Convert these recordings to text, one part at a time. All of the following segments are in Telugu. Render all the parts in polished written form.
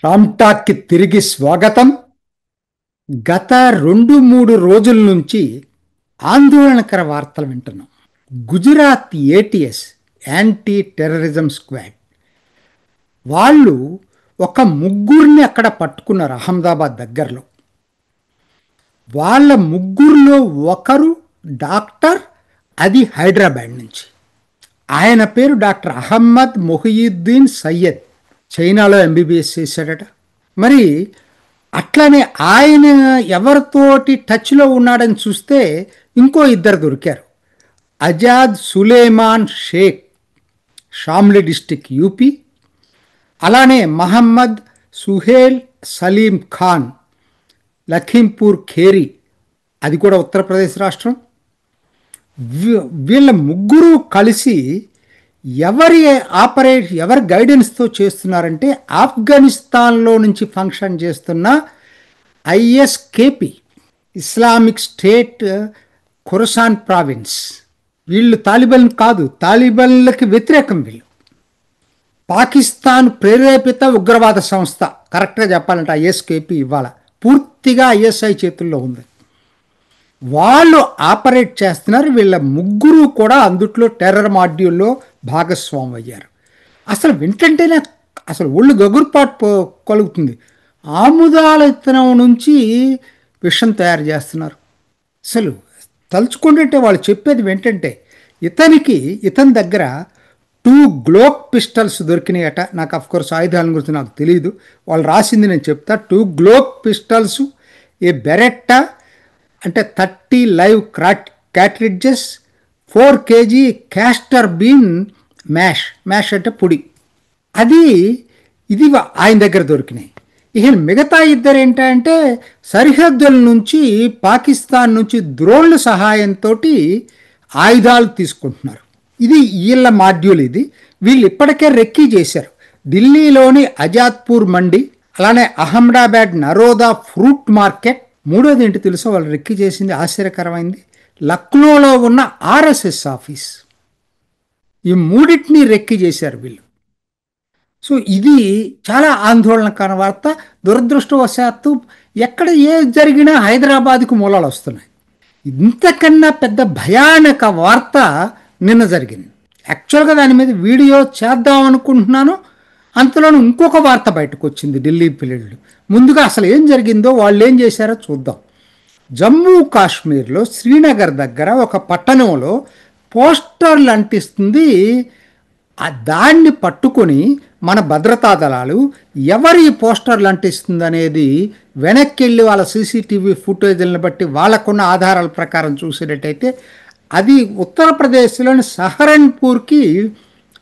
రామ్టాక్కి తిరిగి స్వాగతం. గత 2-3 రోజుల నుంచి ఆందోళనకర వార్తలు వింటున్నాం. Gujarat ATS anti terrorism squad వాళ్ళు ఒక ముగ్గురిని అక్కడ పట్టుకున్నారు అహ్మదాబాద్ దగ్గరలో. వాళ్ళ ముగ్గురులో ఒకరు డాక్టర్, అది హైదరాబాద్ నుంచి. ఆయన పేరు డాక్టర్ అహ్మద్ మొహియుద్దీన్ సయ్యద్. చైనాలో ఎంబీబీఎస్ చేశాడట. మరి అట్లనే ఆయన ఎవరితోటి టచ్లో ఉన్నాడని చూస్తే ఇంకో ఇద్దరు దొరికారు. Azad Suleman Sheikh, Shamli district UP. అలానే మహమ్మద్ సుహేల్ సలీం ఖాన్, లఖీంపూర్ ఖేరి, అది కూడా ఉత్తరప్రదేశ్ రాష్ట్రం. వీళ్ళ ముగ్గురు కలిసి ఎవరి గైడెన్స్తో చేస్తున్నారంటే ఆఫ్ఘనిస్తాన్లో నుంచి ఫంక్షన్ చేస్తున్న ఐఎస్కేపీ, ఇస్లామిక్ స్టేట్ ఖురసాన్ ప్రావిన్స్. వీళ్ళు తాలిబాన్ కాదు, తాలిబాన్లకి వ్యతిరేకం. వీళ్ళు పాకిస్తాన్ ప్రేరేపిత ఉగ్రవాద సంస్థ. కరెక్ట్గా చెప్పాలంటే ఐఎస్కేపీ ఇవాళ పూర్తిగా ఐఎస్ఐ చేతుల్లో ఉంది. వాళ్ళు ఆపరేట్ చేస్తున్నారు. వీళ్ళ ముగ్గురు కూడా అందుట్లో టెర్రర్ మాడ్యూల్లో భాగస్వామి అయ్యారు. అసలు వింటంటేనే అసలు ఒళ్ళు గగురుపాటు కలుగుతుంది. ఆముదాల ఇత్తనం నుంచి విషం తయారు చేస్తున్నారు. అసలు తలుచుకుంటుంటే వాళ్ళు చెప్పేది ఏంటంటే ఇతని దగ్గర 2 గ్లోక్ పిస్టల్స్ దొరికినాయట. నాకు అఫ్కోర్స్ ఆయుధాల గురించి నాకు తెలియదు, వాళ్ళు రాసింది నేను చెప్తా. 2 గ్లోక్ పిస్టల్స్, ఏ బెరెట్టా అంటే 30 live cartridges, 4 kg castor bean mash అంటే పొడి, ఇది ఆయన దగ్గర దొరికినాయి. ఇక మిగతా ఇద్దరు ఏంటంటే సరిహద్దుల నుంచి పాకిస్తాన్ నుంచి డ్రోన్ల సహాయంతో ఆయుధాలు తీసుకుంటున్నారు. ఇది వీళ్ళ మాడ్యూల్. వీళ్ళు ఇప్పటికే రెక్కీ చేశారు. ఢిల్లీలోని అజాద్పూర్ మండి, అలానే అహ్మదాబాద్ నరోదా ఫ్రూట్ మార్కెట్. మూడోది ఏంటి తెలుసా వాళ్ళు రెక్కీ చేసింది? ఆశ్చర్యకరమైంది. లక్నోలో ఉన్న ఆర్ఎస్ఎస్ ఆఫీస్. ఈ మూడింటిని రెక్కీ చేశారు వీళ్ళు. సో ఇది చాలా ఆందోళనకర వార్త. దురదృష్టవశాత్తు ఎక్కడ జరిగినా హైదరాబాద్కు మూలాలు వస్తున్నాయి. ఇంతకన్నా పెద్ద భయానక వార్త నిన్న జరిగింది. యాక్చువల్గా దాని మీద వీడియో చేద్దాం అనుకుంటున్నాను, అంతలోనూ ఇంకొక వార్త బయటకు వచ్చింది. ఢిల్లీ పిల్లలు ముందుగా అసలు ఏం జరిగిందో, వాళ్ళు ఏం చేశారో చూద్దాం. జమ్మూ కాశ్మీర్లో శ్రీనగర్ దగ్గర ఒక పట్టణంలో పోస్టర్లు అంటిస్తుంది. దాన్ని పట్టుకొని మన భద్రతా దళాలు ఎవరి పోస్టర్లు అంటిస్తుంది అనేది వెనక్కి వెళ్ళి వాళ్ళ సీసీటీవీ ఫుటేజ్లను బట్టి వాళ్ళకున్న ఆధారాల ప్రకారం చూసేటట్టయితే అది ఉత్తరప్రదేశ్లోని సహరన్పూర్కి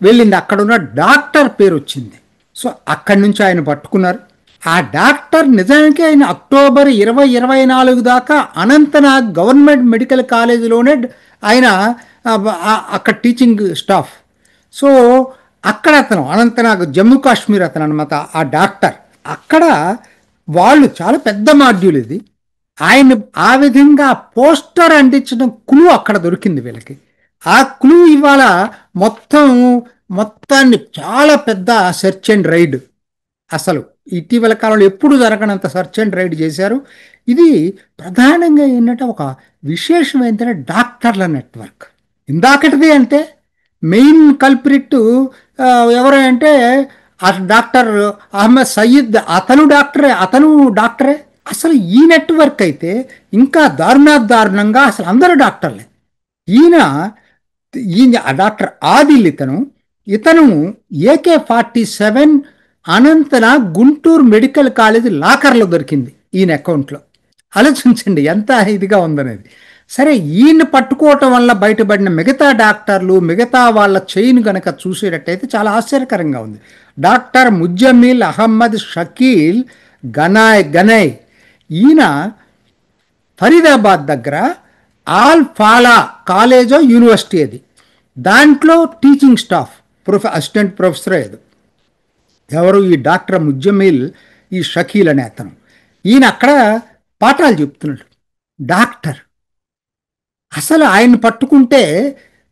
వెళ్ళింది. అక్కడున్న డాక్టర్ పేరు వచ్చింది. సో అక్కడి నుంచి ఆయన పట్టుకున్నారు. ఆ డాక్టర్ నిజానికి ఆయన అక్టోబర్ 2024 దాకా అనంతనాగ్ గవర్నమెంట్ మెడికల్ కాలేజీలోనే ఆయన అక్కడ టీచింగ్ స్టాఫ్. సో అక్కడ అతను అనంతనాగ్ జమ్మూ కాశ్మీర్ అతను అనమాట ఆ డాక్టర్. అక్కడ వాళ్ళు చాలా పెద్ద మాడ్యూల్ ఇది. ఆయన ఆ విధంగా పోస్టర్ అంటించడం క్లూ అక్కడ దొరికింది వీళ్ళకి. ఆ క్లూ ఇవాళ మొత్తాన్ని చాలా పెద్ద సెర్చ్ అండ్ రైడ్, అసలు ఇటీవల కాలంలో ఎప్పుడు జరగనంత సెర్చ్ అండ్ రైడ్ చేశారు. ఇది ప్రధానంగా ఏంటంటే ఒక విశేషం ఏంటంటే డాక్టర్ల నెట్వర్క్. ఇందాకటిది అంటే మెయిన్ కల్ప్రిట్ ఎవరు అంటే ఆ డాక్టర్ అహ్మద్ సయ్యద్, అతను డాక్టరే. అసలు ఈ నెట్వర్క్ అయితే ఇంకా దారుణంగా అసలు అందరూ డాక్టర్లే. ఈయన డాక్టర్ ఆదిల్, ఇతను AK-47 Anantnag Guntur medical college లాకర్లో దొరికింది ఈయన అకౌంట్లో. ఆలోచించండి ఎంత ఇదిగా ఉందనేది. సరే, ఈయన పట్టుకోవటం వల్ల బయటపడిన మిగతా డాక్టర్లు, మిగతా వాళ్ళ చైన్ గనక చూసేటట్టయితే చాలా ఆశ్చర్యకరంగా ఉంది. డాక్టర్ ముజ్జమిల్ అహ్మద్ షకీల్ గనై, ఈయన ఫరీదాబాద్ దగ్గర ఆల్ ఫాలా కాలేజో యూనివర్సిటీ, అది దాంట్లో టీచింగ్ స్టాఫ్, అసిస్టెంట్ ప్రొఫెసర్. ఎవరు ఈ డాక్టర్ ముజ్జమిల్, ఈ షకీల్ అనే అతను. ఈయన అక్కడ పాఠాలు చెప్తున్నాడు, డాక్టర్. అసలు ఆయన పట్టుకుంటే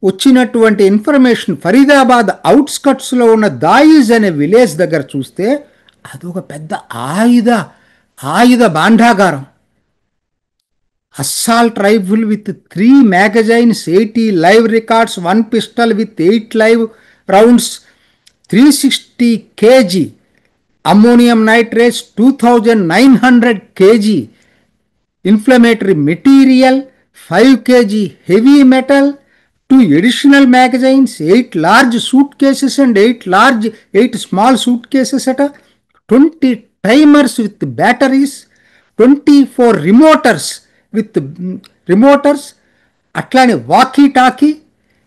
వచ్చినటువంటి ఇన్ఫర్మేషన్, ఫరీదాబాద్ అవుట్స్కట్స్లో ఉన్న దాయిజ్ అనే విలేజ్ దగ్గర చూస్తే అదొక పెద్ద ఆయుధ ఆయుధ భాండాగారం. Assault rifle with 3 magazines, 80 live records, 1 pistol with 8 live rounds, 360 kg ammonium nitrate, 2900 kg inflammatory material, 5 kg heavy metal, 2 additional magazines, 8 large suitcases and 8 small suitcases at 20 timers with batteries, 24 రిమోటర్స్, అట్లానే వాకీ టాకీ,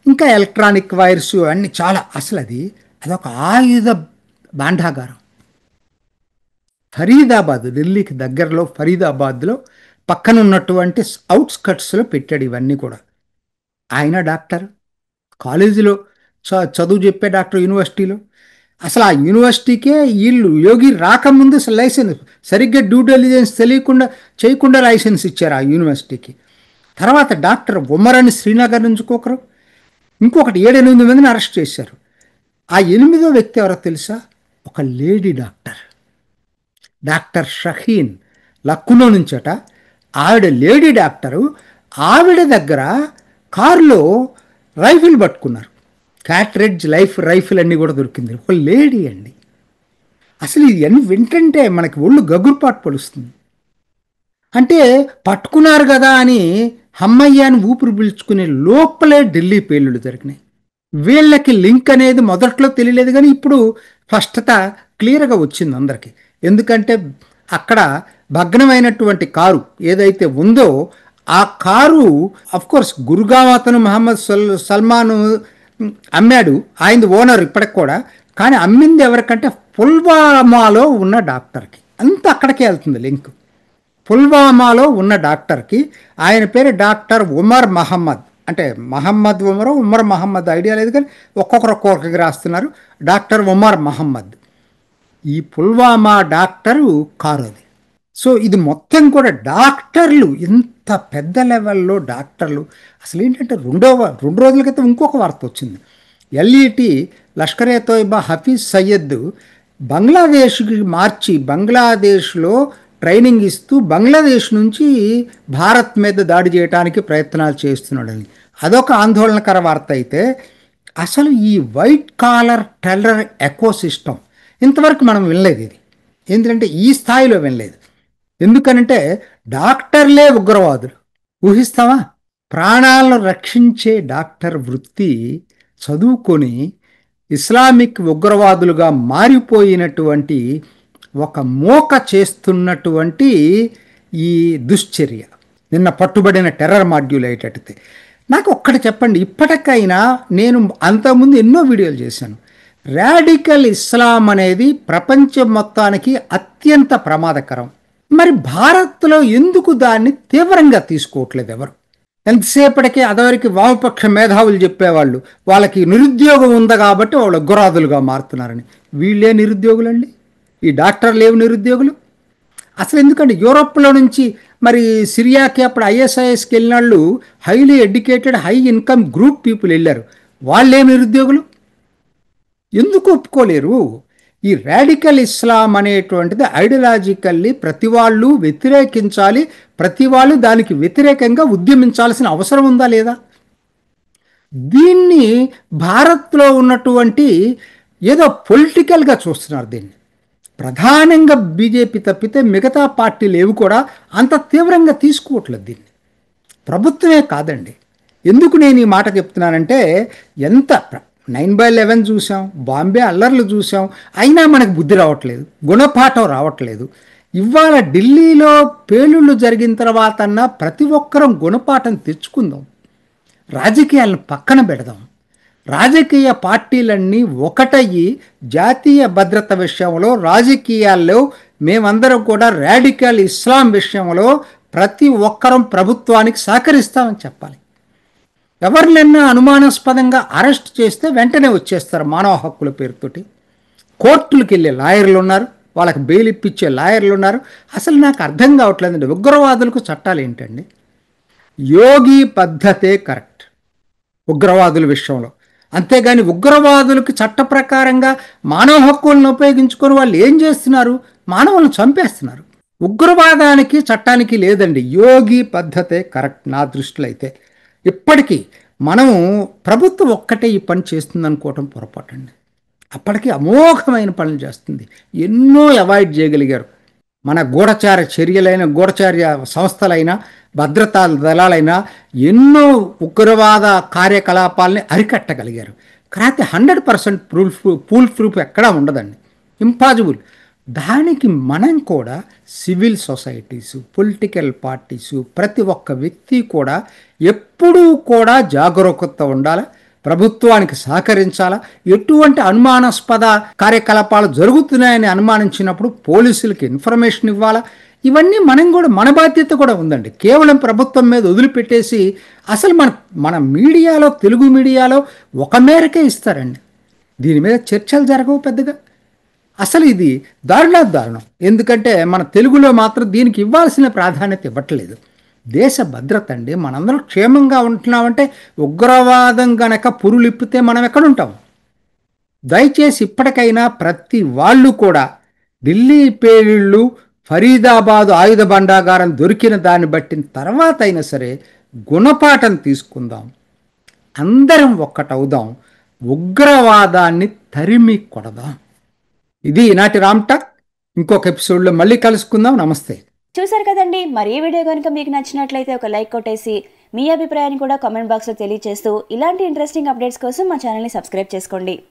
ఇంకా ఎలక్ట్రానిక్ వైర్స్ అన్నీ చాలా. అసలు అదొక ఆయుధ భాండాగారం. ఫరీదాబాద్, ఢిల్లీకి దగ్గరలో ఫరీదాబాద్లో పక్కన ఉన్నటువంటి అవుట్స్కట్స్లో పెట్టాడు ఇవన్నీ కూడా. ఆయన డాక్టర్, కాలేజీలో చదువు చెప్పే డాక్టర్, యూనివర్సిటీలో. అసలు ఆ యూనివర్సిటీకే వీళ్ళు యోగి రాకముందు లైసెన్స్ సరిగ్గా డ్యూ డెలిజెన్స్ చేయకుండా లైసెన్స్ ఇచ్చారు ఆ యూనివర్సిటీకి. తర్వాత డాక్టర్ ఉమర్ అని శ్రీనగర్ నుంచి ఇంకొకటి 7-8 మందిని అరెస్ట్ చేశారు. ఆ 8వ వ్యక్తి ఎవరో తెలుసా? ఒక lady doctor, doctor Shaheen, Lucknow నుంచట. ఆవిడ లేడీ డాక్టరు. ఆవిడ దగ్గర కారులో రైఫిల్ పట్టుకున్నారు. క్యాట్రెడ్జ్ రైఫిల్ అన్నీ కూడా దొరికింది. ఒక లేడీ అండి. అసలు ఇవన్నీ వింటంటే మనకి ఒళ్ళు గగురుపాటు పడుస్తుంది. అంటే పట్టుకున్నారు కదా అని హమ్మయ్యాన్ని ఊపిరి పీల్చుకునే లోపలే ఢిల్లీ పేలుళ్ళు జరిగినాయి. వీళ్ళకి లింక్ అనేది మొదట్లో తెలియలేదు, కానీ ఇప్పుడు స్పష్టత క్లియర్గా వచ్చింది అందరికీ. ఎందుకంటే అక్కడ భగ్నమైనటువంటి కారు ఏదైతే ఉందో ఆ కారు అఫ్కోర్స్ గురుగావ్ అతను మహమ్మద్ సల్మాన్ అమ్మాడు, ఆయన ఓనర్ ఇప్పటికి కూడా. కానీ అమ్మింది ఎవరికంటే పుల్వామాలో ఉన్న డాక్టర్కి. అంత అక్కడికే వెళ్తుంది లింక్. పుల్వామాలో ఉన్న డాక్టర్కి, ఆయన పేరు డాక్టర్ ఉమర్ మహమ్మద్. అంటే మహమ్మద్ ఉమర్ మహమ్మద్ ఐడియా లేదు, కానీ ఒక్కొక్కరికి రాస్తున్నారు. డాక్టర్ ఉమర్ మహమ్మద్. ఈ పుల్వామా డాక్టరు కారు అది. సో ఇది మొత్తం కూడా డాక్టర్లు, ఇంత పెద్ద లెవెల్లో డాక్టర్లు. అసలు ఏంటంటే 2 రోజుల క్రితం ఇంకొక వార్త వచ్చింది. ఎల్ఈటి లష్కర్ ఏ తోయిబా హఫీజ్ సయ్యద్ బంగ్లాదేశ్కి మార్చి బంగ్లాదేశ్లో ట్రైనింగ్ ఇస్తూ బంగ్లాదేశ్ నుంచి భారత్ మీద దాడి చేయడానికి ప్రయత్నాలు చేస్తున్నాడని అదొక ఆందోళనకర వార్త. అయితే అసలు ఈ వైట్ కాలర్ టెర్రర్ ఎకోసిస్టమ్ ఇంతవరకు మనం వినలేదు. ఇది ఏంటంటే ఈ స్థాయిలో వినలేదు. ఎందుకనంటే డాక్టర్లే ఉగ్రవాదులు. ఊహిస్తావా? ప్రాణాలను రక్షించే డాక్టర్ వృత్తి చదువుకొని ఇస్లామిక్ ఉగ్రవాదులుగా మారిపోయినటువంటి ఒక మోక చేస్తున్నటువంటి ఈ దుశ్చర్య నిన్న పట్టుబడిన టెర్రర్ మాడ్యూల్ అయ్యేటట్టు. నాకు ఒక్కటి చెప్పండి, ఇప్పటికైనా నేను అంతకుముందు ఎన్నో వీడియోలు చేశాను. రాడికల్ ఇస్లాం అనేది ప్రపంచం మొత్తానికి అత్యంత ప్రమాదకరం. మరి భారత్లో ఎందుకు దాన్ని తీవ్రంగా తీసుకోవట్లేదు ఎవరు? ఎంతసేపటికి అదవరికి వామపక్ష మేధావులు చెప్పేవాళ్ళు వాళ్ళకి నిరుద్యోగం ఉంది కాబట్టి వాళ్ళు ఉగ్రవాదులుగా మారుతున్నారని. వీళ్ళే నిరుద్యోగులండి, ఈ డాక్టర్లు ఏమి నిరుద్యోగులు? అసలు ఎందుకంటే యూరోప్లో నుంచి మరి సిరియాకి అప్పుడు ఐఎస్ఐఎస్కి వెళ్ళిన వాళ్ళు highly educated high income group people వెళ్ళారు. వాళ్ళేమి నిరుద్యోగులు? ఎందుకు ఒప్పుకోలేరు? ఈ రాడికల్ ఇస్లాం అనేటువంటిది ఐడియాలజికల్లీ ప్రతి వాళ్ళు వ్యతిరేకించాలి, ప్రతి వాళ్ళు దానికి వ్యతిరేకంగా ఉద్యమించాల్సిన అవసరం ఉందా లేదా? దీన్ని భారత్లో ఉన్నటువంటి ఏదో పొలిటికల్గా చూస్తున్నారు. దీన్ని ప్రధానంగా బీజేపీ తప్పితే మిగతా పార్టీలు ఏవి కూడా అంత తీవ్రంగా తీసుకోవట్లేదు. దీన్ని ప్రభుత్వమే కాదండి. ఎందుకు నేను ఈ మాట చెప్తున్నానంటే, ఎంత 9/11 చూసాం, బాంబే అల్లర్లు చూసాం, అయినా మనకు బుద్ధి రావట్లేదు, గుణపాఠం రావట్లేదు. ఇవాళ ఢిల్లీలో పేలుళ్ళు జరిగిన తర్వాత ప్రతి ఒక్కరం గుణపాఠం తెచ్చుకుందాం, రాజకీయాలను పక్కన పెడదాం. రాజకీయ పార్టీలన్నీ ఒకటయ్యి జాతీయ భద్రత విషయంలో, రాజకీయాల్లో మేమందరం కూడా రాడికల్ ఇస్లాం విషయంలో ప్రతి ఒక్కరం ప్రభుత్వానికి సహకరిస్తామని చెప్పాలి. ఎవరినైనా అనుమానాస్పదంగా అరెస్ట్ చేస్తే వెంటనే వచ్చేస్తారు మానవ హక్కుల పేరుతోటి. కోర్టులకు వెళ్ళే లాయర్లు ఉన్నారు, వాళ్ళకి బెయిల్ ఇప్పించే లాయర్లు ఉన్నారు. అసలు నాకు అర్థం కావట్లేదండి, ఉగ్రవాదులకు చట్టాలు ఏంటండి? యోగి పద్ధతే కరెక్ట్ ఉగ్రవాదుల విషయంలో. అంతేగాని ఉగ్రవాదులకు చట్ట ప్రకారంగా మానవ హక్కులను ఉపయోగించుకొని వాళ్ళు ఏం చేస్తున్నారు? మానవులను చంపేస్తున్నారు. ఉగ్రవాదానికి చట్టానికి లేదండి. యోగి పద్ధతే కరెక్ట్ నా దృష్టిలో అయితే. ఇప్పటికీ మనం ప్రభుత్వం ఒక్కటే ఈ పని చేస్తుందనుకోవటం పొరపాటండి. అప్పటికి అమోఘమైన పనులు చేస్తుంది. ఎన్నో అవాయిడ్ చేయగలిగారు. మన గూఢచార చర్యలైన గూఢచార్య సంస్థలైనా భద్రతా దళాలైనా ఎన్నో ఉగ్రవాద కార్యకలాపాలని అరికట్టగలిగారు. కానీ 100% ఫూల్ ప్రూఫ్ ఎక్కడా ఉండదండి. ఇంపాసిబుల్. దానికి మనం కూడా సివిల్ సొసైటీసు, పొలిటికల్ పార్టీసు, ప్రతి ఒక్క వ్యక్తి కూడా ఎప్పుడూ కూడా జాగరూకత ఉండాలి. ప్రభుత్వానికి సహకరించాలా. ఎటువంటి అనుమానాస్పద కార్యకలాపాలు జరుగుతున్నాయని అనుమానించినప్పుడు పోలీసులకి ఇన్ఫర్మేషన్ ఇవ్వాలా. ఇవన్నీ మనం కూడా మన బాధ్యత కూడా ఉందండి. కేవలం ప్రభుత్వం మీద వదిలిపెట్టేసి అసలు మన మీడియాలో, తెలుగు మీడియాలో ఒక మేరకే ఇస్తారండి. దీని మీద చర్చలు జరగవు పెద్దగా. అసలు ఇది దారుణం. ఎందుకంటే మన తెలుగులో మాత్రం దీనికి ఇవ్వాల్సిన ప్రాధాన్యత ఇవ్వట్లేదు. దేశ భద్రత అండి. మనందరం క్షేమంగా ఉంటున్నామంటే ఉగ్రవాదం గనక పురులిప్పితే మనం ఎక్కడుంటాం? దయచేసి ఇప్పటికైనా ప్రతి వాళ్ళు కూడా ఢిల్లీ పేలుళ్ళు, ఫరీదాబాదు ఆయుధ భండాగారం దొరికిన దాన్ని బట్టిన తర్వాత అయినా సరే గుణపాఠం తీసుకుందాం. అందరం ఒక్కటవుదాం. ఉగ్రవాదాన్ని తరిమి కొడదాం. ఇది ఈనాటి రామ్ టాక్. ఇంకొక ఎపిసోడ్లో మళ్ళీ కలుసుకుందాం. నమస్తే. చూసారు కదండి. మరి ఈ వీడియో కనుక మీకు నచ్చినట్లయితే ఒక లైక్ కొట్టేసి మీ అభిప్రాయాన్ని కూడా కామెంట్ బాక్స్లో తెలియజేస్తూ ఇలాంటి ఇంట్రెస్టింగ్ అప్డేట్స్ కోసం మా ఛానల్ని సబ్స్క్రైబ్ చేసుకోండి.